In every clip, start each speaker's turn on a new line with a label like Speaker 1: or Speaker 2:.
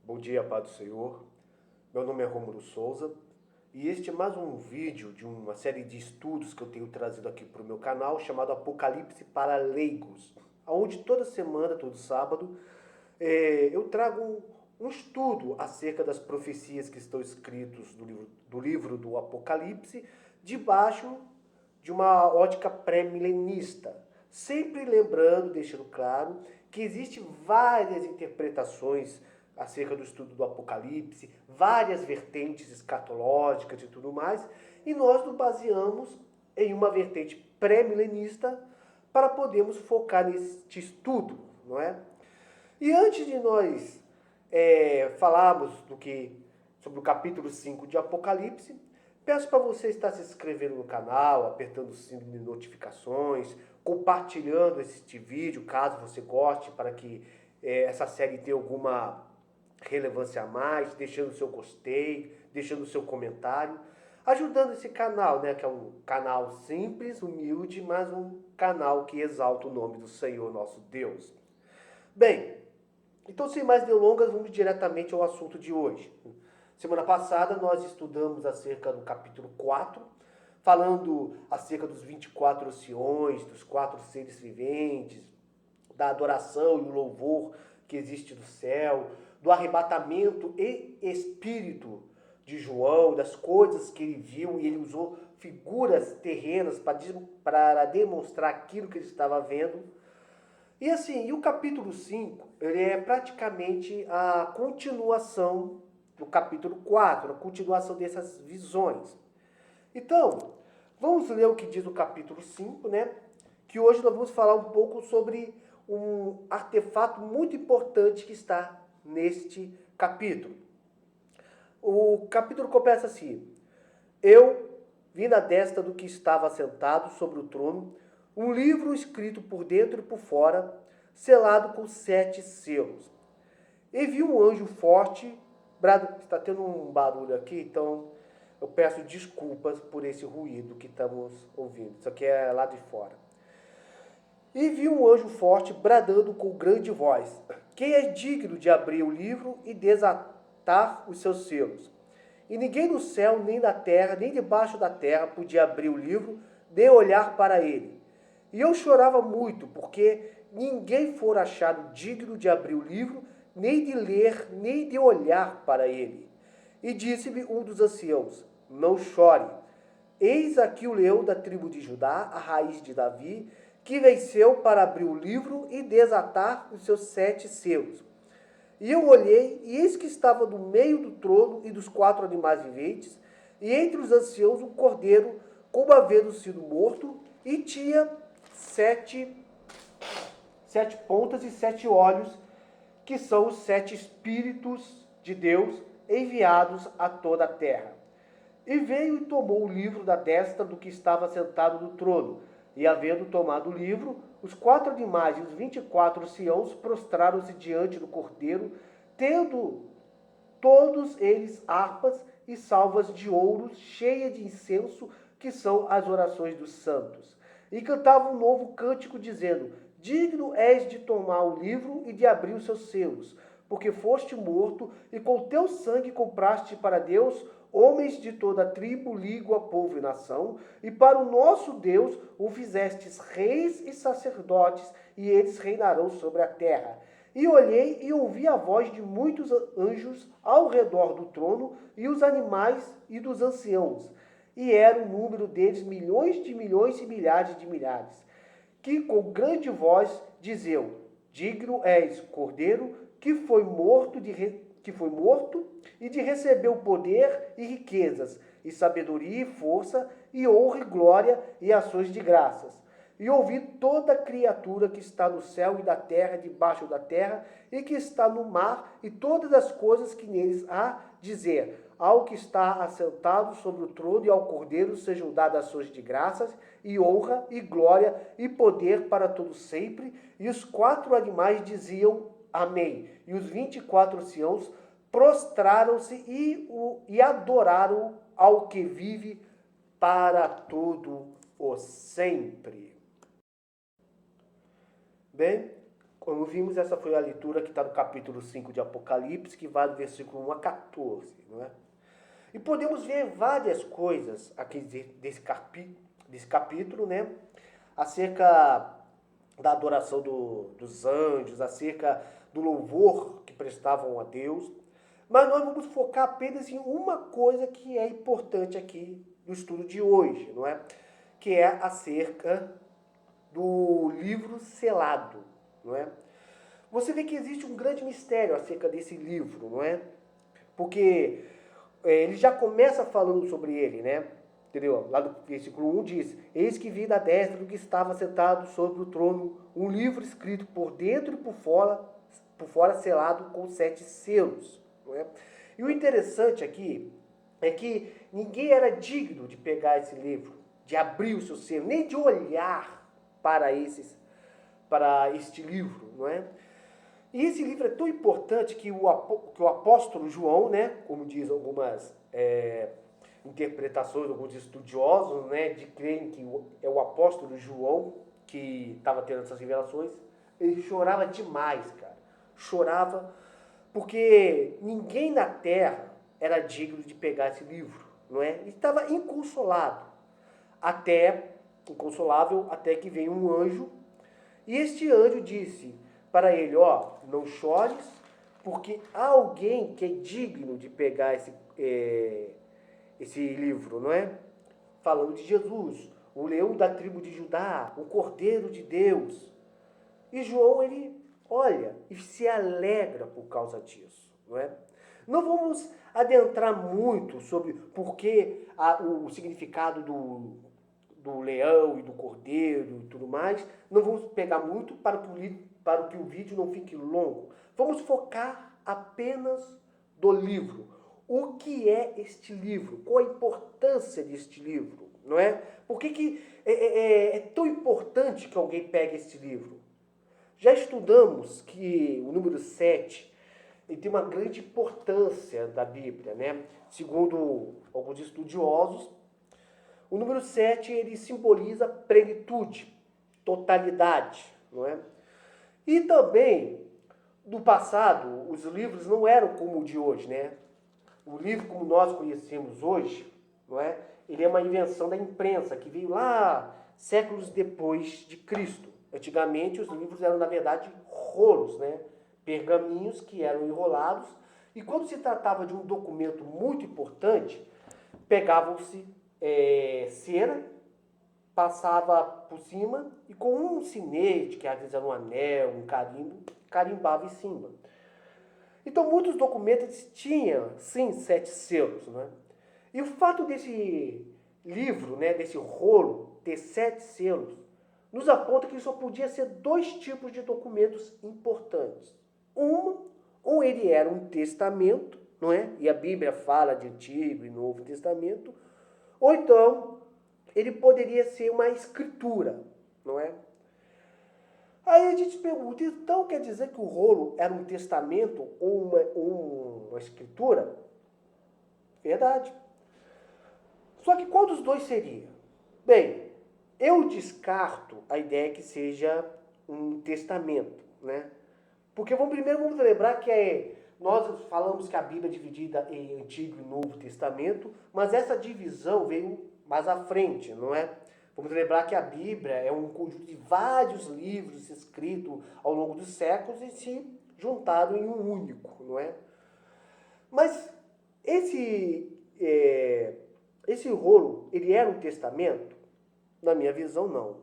Speaker 1: Bom dia, Paz do Senhor. Meu nome é Rômulo Souza e este é mais um vídeo de uma série de estudos que eu tenho trazido aqui para o meu canal chamado Apocalipse para Leigos, onde toda semana, todo sábado, eu trago um estudo acerca das profecias que estão escritas do livro do Apocalipse, debaixo de uma ótica pré-milenista. Sempre lembrando, deixando claro, que existem várias interpretações acerca do estudo do Apocalipse, várias vertentes escatológicas e tudo mais, e nós nos baseamos em uma vertente pré-milenista para podermos focar neste estudo, não é? E antes de nós falarmos sobre o capítulo 5 de Apocalipse, peço para você estar se inscrevendo no canal, apertando o sino de notificações, compartilhando este vídeo, caso você goste, para que essa série tenha alguma relevância a mais, deixando o seu gostei, deixando o seu comentário, ajudando esse canal, né, que é um canal simples, humilde, mas um canal que exalta o nome do Senhor nosso Deus. Bem, então sem mais delongas, vamos diretamente ao assunto de hoje. Semana passada nós estudamos acerca do capítulo 4, falando acerca dos 24 anciões, dos 4 seres viventes, da adoração e o louvor que existe no céu, do arrebatamento e espírito de João, das coisas que ele viu, e ele usou figuras terrenas para demonstrar aquilo que ele estava vendo. E assim, o capítulo 5, ele é praticamente a continuação do capítulo 4, a continuação dessas visões. Então, vamos ler o que diz o capítulo 5, né? Que hoje nós vamos falar um pouco sobre um artefato muito importante que está neste capítulo. O capítulo começa assim: Eu vi na destra do que estava sentado sobre o trono um livro escrito por dentro e por fora, selado com 7 selos. E vi um anjo forte, está tendo um barulho aqui, então eu peço desculpas por esse ruído que estamos ouvindo. Isso aqui é lá de fora. E vi um anjo forte bradando com grande voz: Quem é digno de abrir o livro e desatar os seus selos? E ninguém no céu, nem na terra, nem debaixo da terra podia abrir o livro, nem olhar para ele. E eu chorava muito, porque ninguém fora achado digno de abrir o livro, nem de ler, nem de olhar para ele. E disse-me um dos anciãos: Não chore. Eis aqui o leão da tribo de Judá, a raiz de Davi, que venceu para abrir o livro e desatar os seus 7 selos. E eu olhei, e eis que estava no meio do trono e dos 4 animais viventes, e entre os anciãos um cordeiro, como havendo sido morto, e tinha 7 pontas e 7 olhos, que são os 7 Espíritos de Deus enviados a toda a terra. E veio e tomou o livro da destra do que estava sentado no trono. E havendo tomado o livro, os 4 animais e os 24 anciãos prostraram-se diante do cordeiro, tendo todos eles harpas e salvas de ouro cheias de incenso, que são as orações dos santos. E cantavam um novo cântico, dizendo: Digno és de tomar o livro e de abrir os seus selos, porque foste morto, e com teu sangue compraste para Deus homens de toda a tribo, língua, povo e nação, e para o nosso Deus o fizestes reis e sacerdotes, e eles reinarão sobre a terra. E olhei e ouvi a voz de muitos anjos ao redor do trono, e os animais e dos anciãos. E era o número deles milhões de milhões e milhares de milhares, que com grande voz diziam: Digno és, Cordeiro, que foi morto e de receber o poder e riquezas, e sabedoria e força, e honra e glória, e ações de graças. E ouvi toda criatura que está no céu e da terra, debaixo da terra, e que está no mar, e todas as coisas que neles há, dizer: Ao que está assentado sobre o trono e ao Cordeiro sejam dadas ações de graças, e honra, e glória, e poder para todo sempre. E os 4 animais diziam: Amém. E os 24 anciãos prostraram-se e adoraram ao que vive para todo o sempre. Bem, como vimos, essa foi a leitura que está no capítulo 5 de Apocalipse, que vai do versículo 1 a 14, não é? E podemos ver várias coisas aqui desse capítulo, né? Acerca da adoração dos anjos, acerca do louvor que prestavam a Deus. Mas nós vamos focar apenas em uma coisa que é importante aqui no estudo de hoje, não é? Que é acerca do livro selado, não é? Você vê que existe um grande mistério acerca desse livro, não é? Porque ele já começa falando sobre ele, né? Entendeu? Lá no versículo 1 diz: Eis que vi da destra do que estava sentado sobre o trono um livro escrito por dentro e por fora selado com 7 selos. Não é? E o interessante aqui é que ninguém era digno de pegar esse livro, de abrir o seu selo, nem de olhar para este livro, não é? E esse livro é tão importante que o apóstolo João, né, como diz algumas interpretações, alguns estudiosos, né, de creem que é o apóstolo João que estava tendo essas revelações, ele chorava demais, cara. Chorava porque ninguém na terra era digno de pegar esse livro, não é? Ele estava inconsolável, até que veio um anjo, e este anjo disse para ele, ó, não chores, porque há alguém que é digno de pegar esse livro, não é? Falando de Jesus, o leão da tribo de Judá, o Cordeiro de Deus. E João, ele olha e se alegra por causa disso, não é? Não vamos adentrar muito sobre por que o significado do leão e do cordeiro e tudo mais. Não vamos pegar muito para que o vídeo não fique longo. Vamos focar apenas do livro. O que é este livro? Qual a importância deste livro? Não é? Por que é tão importante que alguém pegue este livro? Já estudamos que o número 7 ele tem uma grande importância da Bíblia, né? Segundo alguns estudiosos, o número 7 ele simboliza plenitude, totalidade, não é? E também, no passado, os livros não eram como o de hoje, né? O livro como nós conhecemos hoje, não é? Ele é uma invenção da imprensa que veio lá séculos depois de Cristo. Antigamente os livros eram, na verdade, rolos, né? Pergaminhos que eram enrolados, e quando se tratava de um documento muito importante, pegavam-se cera, passava por cima e com um sinete, que às vezes era um anel, um carimbo, carimbava em cima. Então muitos documentos tinham, sim, 7 selos, né? E o fato desse livro, né, desse rolo, ter 7 selos, nos aponta que só podia ser 2 tipos de documentos importantes. Um ele era um testamento, não é? E a Bíblia fala de Antigo e Novo Testamento. Ou então, ele poderia ser uma escritura, não é? Aí a gente pergunta, então quer dizer que o rolo era um testamento ou uma escritura? Verdade. Só que qual dos dois seria? Bem, eu descarto a ideia que seja um testamento, né? Porque primeiro vamos lembrar que nós falamos que a Bíblia é dividida em Antigo e Novo Testamento, mas essa divisão veio mais à frente, não é? Vamos lembrar que a Bíblia é um conjunto de vários livros escritos ao longo dos séculos e se juntaram em um único, não é? Mas esse rolo, ele era um testamento? Na minha visão, não.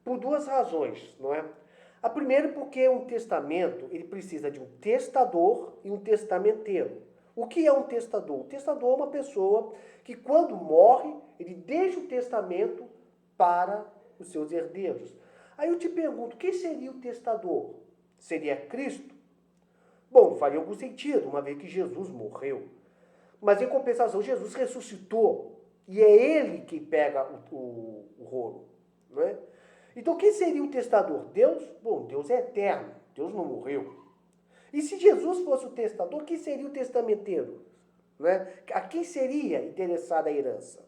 Speaker 1: Por 2 razões, não é? A primeira porque um testamento, ele precisa de um testador e um testamenteiro. O que é um testador? O testador é uma pessoa que quando morre, ele deixa o testamento para os seus herdeiros. Aí eu te pergunto, quem seria o testador? Seria Cristo? Bom, faria algum sentido, uma vez que Jesus morreu. Mas em compensação, Jesus ressuscitou e é ele que pega o rolo, não é? Então, quem seria o testador? Deus? Bom, Deus é eterno. Deus não morreu. E se Jesus fosse o testador, quem seria o testamenteiro? Né? A quem seria interessada a herança?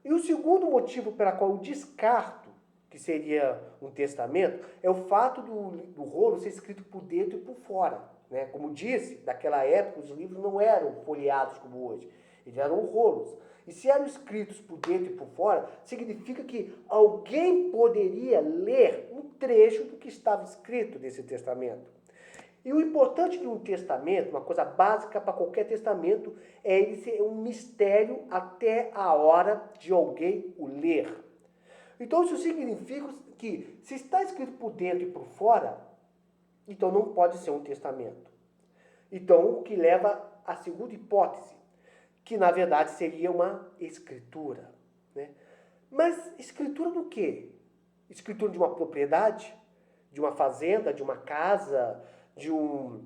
Speaker 1: E o segundo motivo pela qual eu descarto que seria um testamento, é o fato do rolo ser escrito por dentro e por fora. Né? Como disse, naquela época os livros não eram folheados como hoje, eles eram rolos. E se eram escritos por dentro e por fora, significa que alguém poderia ler um trecho do que estava escrito nesse testamento. E o importante de um testamento, uma coisa básica para qualquer testamento, é ele ser um mistério até a hora de alguém o ler. Então isso significa que se está escrito por dentro e por fora, então não pode ser um testamento. Então o que leva à segunda hipótese, que na verdade seria uma escritura. Né? Mas escritura do quê? Escritura de uma propriedade? De uma fazenda? De uma casa? De um...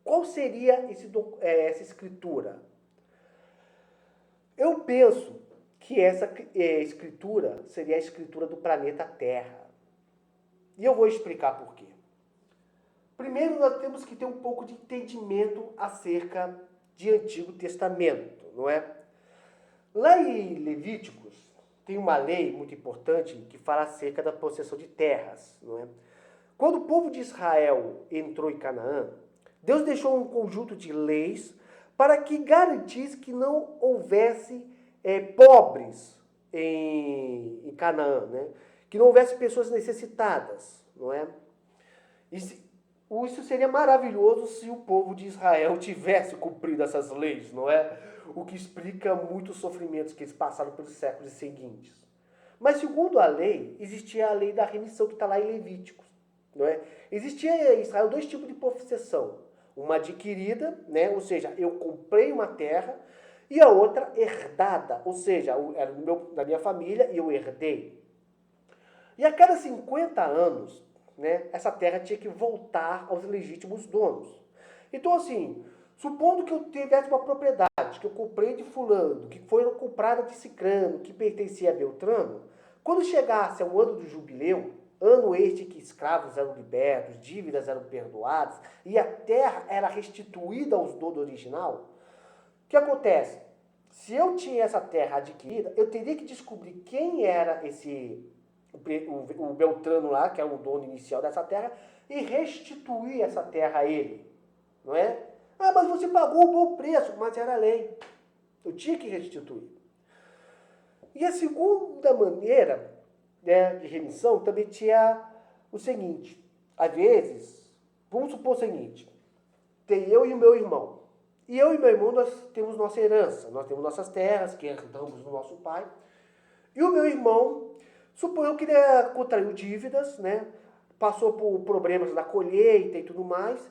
Speaker 1: Qual seria essa escritura? Eu penso que essa escritura seria a escritura do planeta Terra. E eu vou explicar por quê. Primeiro, nós temos que ter um pouco de entendimento acerca de Antigo Testamento, não é? Lá em Levíticos, tem uma lei muito importante que fala acerca da possessão de terras, não é? Quando o povo de Israel entrou em Canaã, Deus deixou um conjunto de leis para que garantisse que não houvesse pobres em Canaã, né? Que não houvesse pessoas necessitadas, não é? Isso seria maravilhoso se o povo de Israel tivesse cumprido essas leis, não é? O que explica muitos sofrimentos que eles passaram pelos séculos seguintes. Mas segundo a lei, existia a lei da remissão que está lá em Levíticos, não é? Existia em Israel dois tipos de possessão. Uma adquirida, né? Ou seja, eu comprei uma terra, e a outra herdada, ou seja, era da minha família e eu herdei. E a cada 50 anos, né, essa terra tinha que voltar aos legítimos donos. Então, assim, supondo que eu tivesse uma propriedade, que eu comprei de fulano, que foi comprada de cicrano, que pertencia a Beltrano, quando chegasse ao ano do jubileu, ano este que escravos eram libertos, dívidas eram perdoadas, e a terra era restituída aos donos original, o que acontece? Se eu tinha essa terra adquirida, eu teria que descobrir quem era o Beltrano lá, que é o dono inicial dessa terra, e restituir essa terra a ele, não é? Ah, mas você pagou o bom preço, mas era lei. Eu tinha que restituir. E a segunda maneira, né, de remissão também tinha o seguinte, às vezes, vamos supor o seguinte, tem eu e o meu irmão. E eu e meu irmão, nós temos nossa herança, nós temos nossas terras que herdamos do nosso pai. E o meu irmão, suponho que ele contraiu dívidas, né? Passou por problemas na colheita e tudo mais.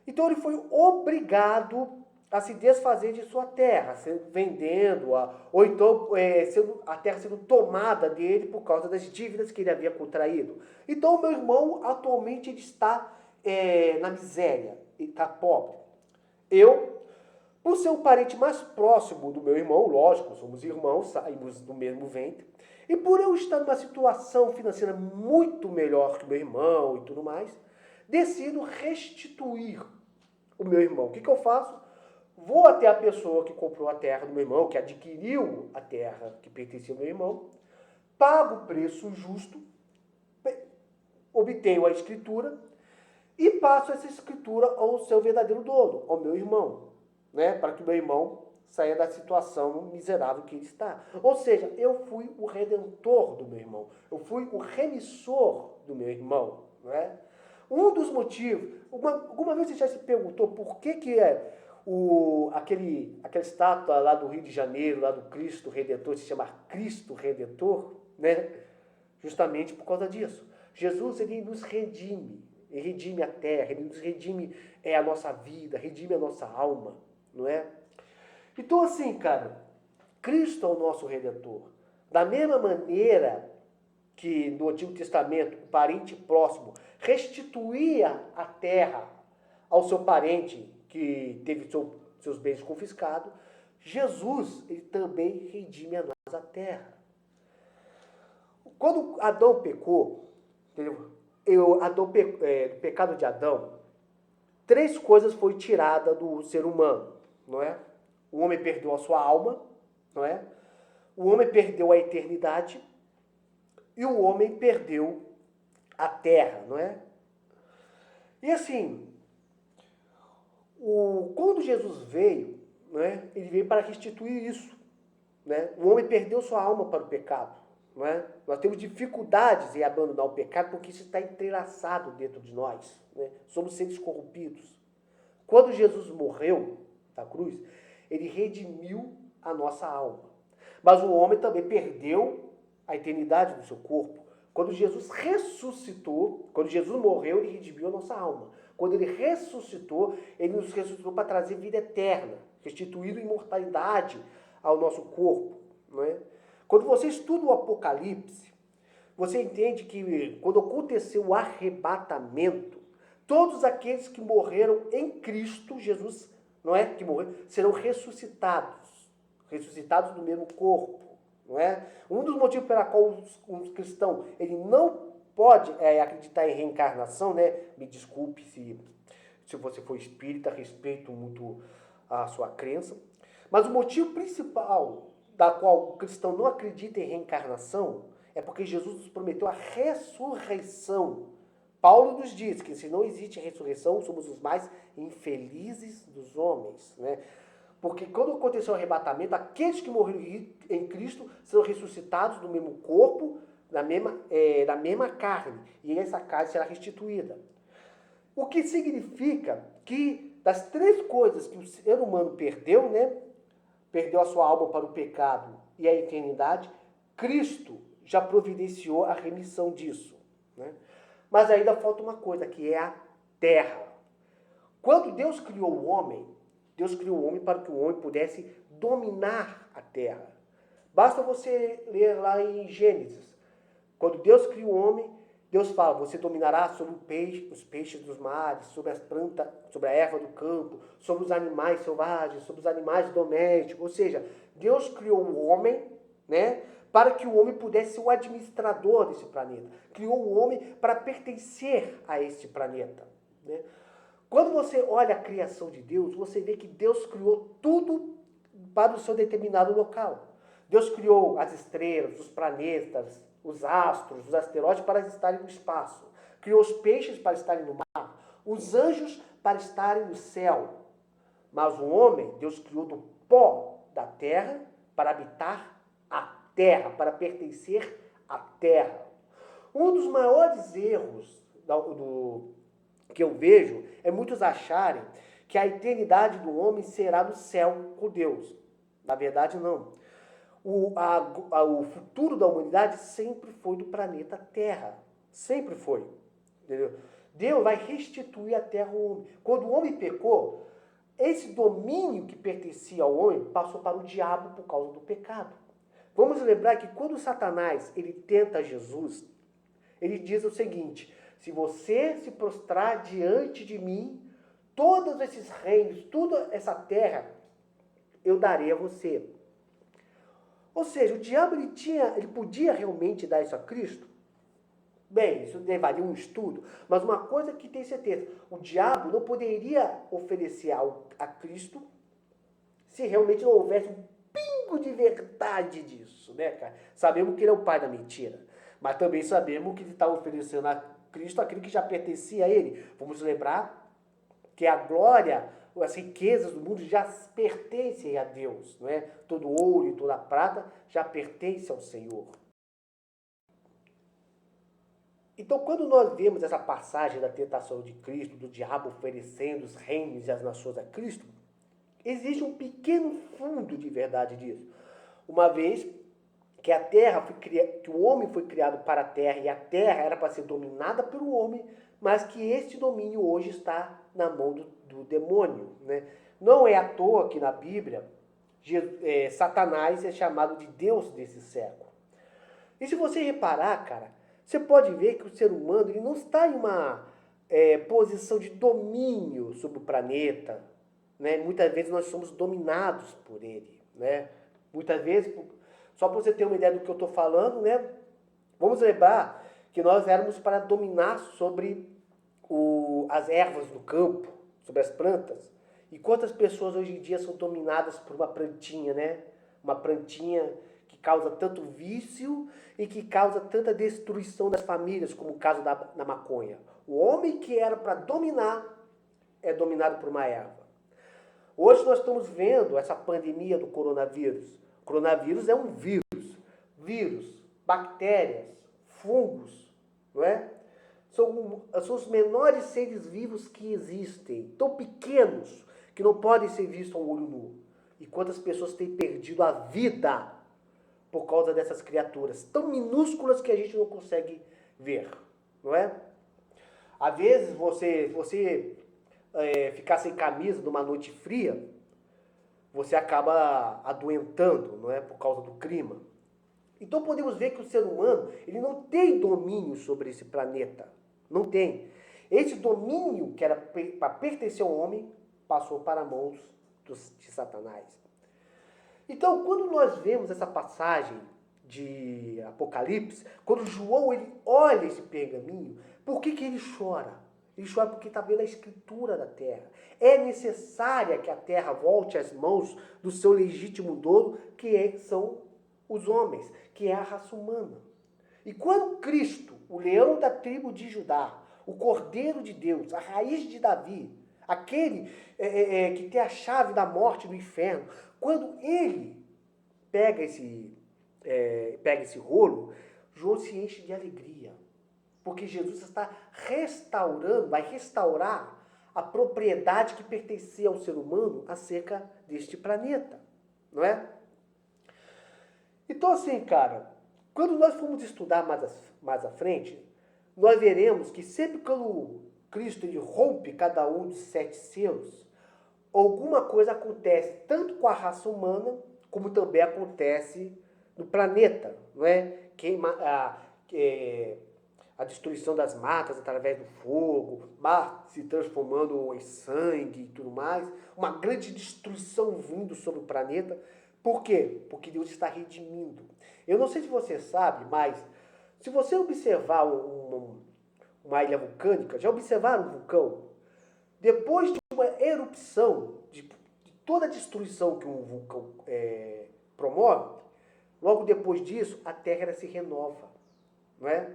Speaker 1: Então ele foi obrigado a se desfazer de sua terra, vendendo-a, ou então a terra sendo tomada dele por causa das dívidas que ele havia contraído. Então o meu irmão atualmente ele está na miséria, ele está pobre. Eu, por ser um parente mais próximo do meu irmão, lógico, somos irmãos, saímos do mesmo ventre, e por eu estar numa situação financeira muito melhor que o meu irmão e tudo mais, decido restituir o meu irmão. O que eu faço? Vou até a pessoa que comprou a terra do meu irmão, que adquiriu a terra que pertencia ao meu irmão, pago o preço justo, obtenho a escritura e passo essa escritura ao seu verdadeiro dono, ao meu irmão, né? Para que o meu irmão saia da situação miserável que ele está. Ou seja, eu fui o redentor do meu irmão, eu fui o remissor do meu irmão, não é? Um dos motivos, alguma vez você já se perguntou por que aquela estátua lá do Rio de Janeiro, lá do Cristo Redentor, se chama Cristo Redentor, né? Justamente por causa disso. Jesus, ele nos redime, ele redime a terra, ele nos redime a nossa vida, redime a nossa alma, não é? Então assim, cara, Cristo é o nosso Redentor. Da mesma maneira que no Antigo Testamento o parente próximo restituía a terra ao seu parente que teve seus bens confiscados, Jesus ele também redime a nós a terra. Quando Adão pecou, entendeu? O pecado de Adão, 3 coisas foram tiradas do ser humano, não é? O homem perdeu a sua alma, não é? O homem perdeu a eternidade e o homem perdeu a terra, não é? E assim, quando Jesus veio, né, ele veio para restituir isso. Né? O homem perdeu sua alma para o pecado. Não é? Nós temos dificuldades em abandonar o pecado porque isso está entrelaçado dentro de nós. Né? Somos seres corrompidos. Quando Jesus morreu na cruz, ele redimiu a nossa alma. Mas o homem também perdeu a eternidade do seu corpo. Quando Jesus ressuscitou, quando Jesus morreu, ele redimiu a nossa alma. Quando ele ressuscitou, ele nos ressuscitou para trazer vida eterna, restituindo imortalidade ao nosso corpo. Não é? Quando você estuda o Apocalipse, você entende que quando aconteceu o arrebatamento, todos aqueles que morreram em Cristo Jesus, não é? Que morreram, serão ressuscitados do mesmo corpo. Não é? Um dos motivos pela qual um cristão ele não pode acreditar em reencarnação, né? Me desculpe se você for espírita, respeito muito a sua crença. Mas o motivo principal da qual o cristão não acredita em reencarnação é porque Jesus nos prometeu a ressurreição. Paulo nos diz que se não existe ressurreição, somos os mais infelizes dos homens, né? Porque quando aconteceu o arrebatamento, aqueles que morreram em Cristo serão ressuscitados no mesmo corpo, na mesma carne. E essa carne será restituída. O que significa que das três coisas que o ser humano perdeu, né? Perdeu a sua alma para o pecado e a eternidade, Cristo já providenciou a remissão disso. Né? Mas ainda falta uma coisa, que é a terra. Quando Deus criou o homem para que o homem pudesse dominar a terra. Basta você ler lá em Gênesis. Quando Deus cria o homem, Deus fala, você dominará sobre os peixes dos mares, sobre as plantas, sobre a erva do campo, sobre os animais selvagens, sobre os animais domésticos. Ou seja, Deus criou o homem, né, para que o homem pudesse ser o administrador desse planeta. Criou o homem para pertencer a este planeta. Né? Quando você olha a criação de Deus, você vê que Deus criou tudo para o seu determinado local. Deus criou as estrelas, os planetas, os astros, os asteroides para estarem no espaço. Criou os peixes para estarem no mar, os anjos para estarem no céu. Mas o homem, Deus criou do pó da terra para habitar a terra, para pertencer à terra. Um dos maiores erros que eu vejo é muitos acharem que a eternidade do homem será no céu com Deus. Na verdade, não. O futuro da humanidade sempre foi do planeta Terra. Sempre foi. Entendeu? Deus vai restituir a terra ao homem. Quando o homem pecou, esse domínio que pertencia ao homem passou para o diabo por causa do pecado. Vamos lembrar que quando Satanás ele tenta Jesus, ele diz o seguinte: se você se prostrar diante de mim, todos esses reinos, toda essa terra, eu darei a você. Ou seja, o diabo ele podia realmente dar isso a Cristo? Bem, isso levaria um estudo, mas uma coisa que tem certeza, o diabo não poderia oferecer a Cristo se realmente não houvesse um pingo de verdade disso, né, cara? Sabemos que ele é o pai da mentira, mas também sabemos que ele está oferecendo a Cristo aquilo que já pertencia a ele. Vamos lembrar que a glória, as riquezas do mundo já pertencem a Deus, não é? Todo ouro e toda prata já pertence ao Senhor. Então, quando nós vemos essa passagem da tentação de Cristo, do diabo oferecendo os reinos e as nações a Cristo, existe um pequeno fundo de verdade disso. Uma vez que que o homem foi criado para a terra e a terra era para ser dominada pelo homem, mas que este domínio hoje está na mão do demônio. Né? Não é à toa que na Bíblia Satanás é chamado de Deus desse século. E se você reparar, cara, você pode ver que o ser humano ele não está em uma posição de domínio sobre o planeta. Né? Muitas vezes nós somos dominados por ele. Né? Muitas vezes, só para você ter uma ideia do que eu estou falando, né? Vamos lembrar que nós éramos para dominar sobre as ervas do campo, sobre as plantas. E quantas pessoas hoje em dia são dominadas por uma plantinha, né? Uma plantinha que causa tanto vício e que causa tanta destruição das famílias, como o caso da maconha. O homem que era para dominar é dominado por uma erva. Hoje nós estamos vendo essa pandemia do coronavírus. O coronavírus é um vírus, bactérias, fungos, não é? São os menores seres vivos que existem, tão pequenos que não podem ser vistos ao olho nu. E quantas pessoas têm perdido a vida por causa dessas criaturas tão minúsculas que a gente não consegue ver, não é? Às vezes você ficar sem camisa numa noite fria, você acaba adoentando, não é? Por causa do clima. Então podemos ver que o ser humano, ele não tem domínio sobre esse planeta. Não tem. Esse domínio que era para pertencer ao homem, passou para mãos de Satanás. Então, quando nós vemos essa passagem de Apocalipse, quando João ele olha esse pergaminho, por que ele chora? Ele chora porque está vendo a escritura da terra. É necessária que a terra volte às mãos do seu legítimo dono, são os homens, que é a raça humana. E quando Cristo, o leão da tribo de Judá, o Cordeiro de Deus, a raiz de Davi, aquele que tem a chave da morte e do inferno, quando ele pega esse rolo, João se enche de alegria. Porque Jesus está vai restaurar a propriedade que pertencia ao ser humano acerca deste planeta, não é? Então assim, cara, quando nós formos estudar mais à frente, nós veremos que sempre quando Cristo ele rompe cada um dos 7 selos, alguma coisa acontece tanto com a raça humana, como também acontece no planeta, não é? A destruição das matas através do fogo, mar se transformando em sangue e tudo mais, uma grande destruição vindo sobre o planeta. Por quê? Porque Deus está redimindo. Eu não sei se você sabe, mas se você observar uma ilha vulcânica, já observaram um vulcão? Depois de uma erupção, de toda a destruição que um vulcão promove, logo depois disso, a Terra se renova, não é?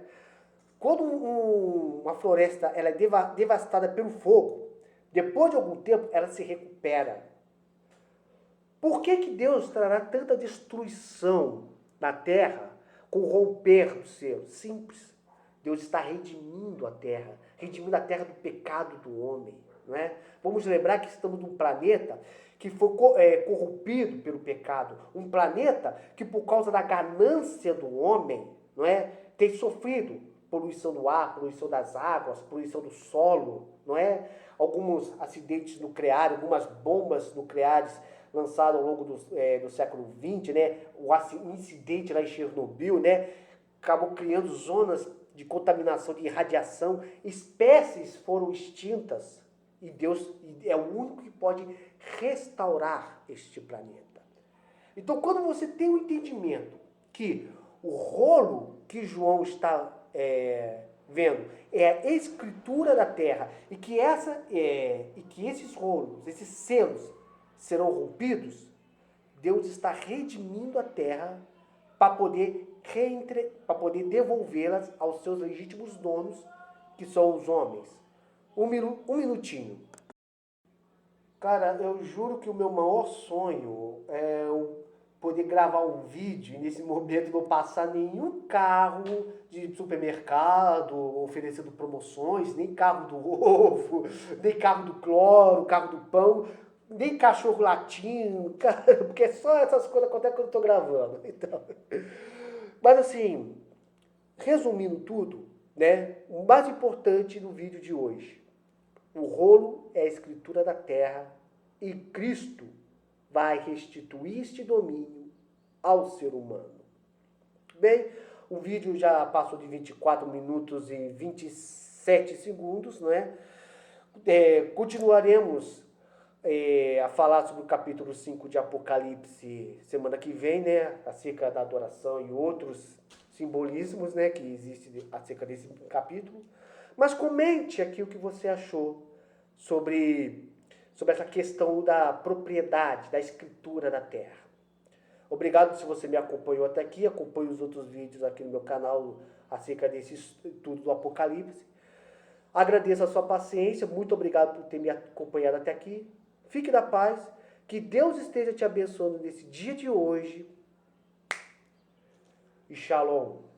Speaker 1: Quando uma floresta ela é devastada pelo fogo, depois de algum tempo ela se recupera. Por que Deus trará tanta destruição na terra com o romper do céu? Simples. Deus está redimindo a terra do pecado do homem, não é? Vamos lembrar que estamos num planeta que foi corrompido pelo pecado, um planeta que por causa da ganância do homem, não é, tem sofrido poluição do ar, poluição das águas, poluição do solo, não é? Alguns acidentes nucleares, algumas bombas nucleares lançadas ao longo do século XX, né? O incidente lá em Chernobyl, né? Acabou criando zonas de contaminação, de radiação, espécies foram extintas e Deus é o único que pode restaurar este planeta. Então, quando você tem o entendimento que o rolo que João está vendo é a escritura da terra e que esses rolos, esses selos serão rompidos, Deus está redimindo a terra para poder devolvê-las aos seus legítimos donos, que são os homens. Um minutinho. Cara, eu juro que o meu maior sonho é eu poder gravar um vídeo e nesse momento não passar nenhum carro de supermercado oferecendo promoções, nem carro do ovo, nem carro do cloro, carro do pão, nem cachorro latindo, porque só essas coisas acontecem quando eu estou gravando. Então, mas assim, resumindo tudo, né, o mais importante do vídeo de hoje, o rolo é a escritura da terra e Cristo vai restituir este domínio ao ser humano. Bem, o vídeo já passou de 24 minutos e 27 segundos, não é? Continuaremos a falar sobre o capítulo 5 de Apocalipse semana que vem, né? Acerca da adoração e outros simbolismos, né? Que existem acerca desse capítulo. Mas comente aqui o que você achou sobre essa questão da propriedade, da escritura da terra. Obrigado se você me acompanhou até aqui, acompanhe os outros vídeos aqui no meu canal acerca desse estudo do Apocalipse. Agradeço a sua paciência, muito obrigado por ter me acompanhado até aqui. Fique na paz, que Deus esteja te abençoando nesse dia de hoje. E Shalom.